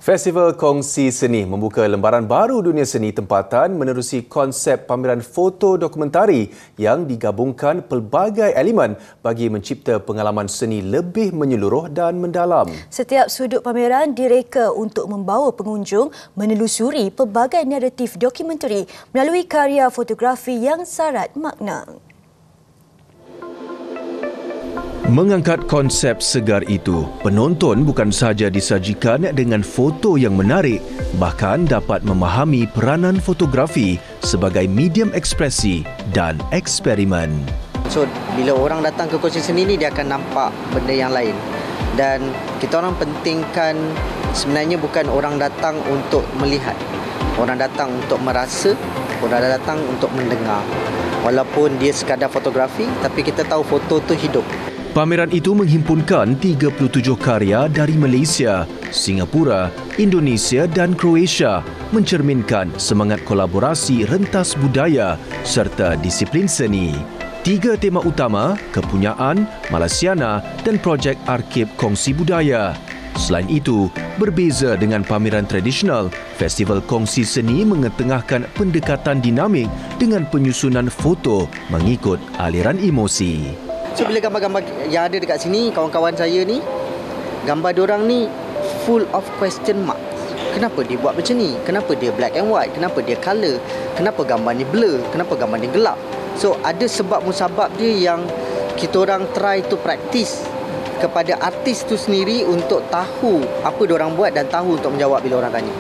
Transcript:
Festival Kongsi Seni membuka lembaran baru dunia seni tempatan menerusi konsep pameran foto dokumentari yang digabungkan pelbagai elemen bagi mencipta pengalaman seni lebih menyeluruh dan mendalam. Setiap sudut pameran direka untuk membawa pengunjung menelusuri pelbagai naratif dokumentari melalui karya fotografi yang syarat makna. Mengangkat konsep segar itu, penonton bukan sahaja disajikan dengan foto yang menarik, bahkan dapat memahami peranan fotografi sebagai medium ekspresi dan eksperimen. So, bila orang datang ke Kongsi Seni ni, dia akan nampak benda yang lain. Dan kita orang pentingkan sebenarnya bukan orang datang untuk melihat. Orang datang untuk merasa, orang datang untuk mendengar. Walaupun dia sekadar fotografi, tapi kita tahu foto tu hidup. Pameran itu menghimpunkan 37 karya dari Malaysia, Singapura, Indonesia dan Croatia, mencerminkan semangat kolaborasi rentas budaya serta disiplin seni. 3 tema utama, kepunyaan, Malaysiana dan projek arsip kongsi budaya. Selain itu, berbeza dengan pameran tradisional, Festival Kongsi Seni mengetengahkan pendekatan dinamik dengan penyusunan foto mengikut aliran emosi. So, bila gambar-gambar yang ada dekat sini, kawan-kawan saya ni, gambar diorang ni full of question mark. Kenapa dia buat macam ni? Kenapa dia black and white? Kenapa dia colour? Kenapa gambar ni blur? Kenapa gambar ni gelap? So, ada sebab musabab dia yang kita orang try to practice kepada artis tu sendiri untuk tahu apa diorang buat dan tahu untuk menjawab bila orang tanya.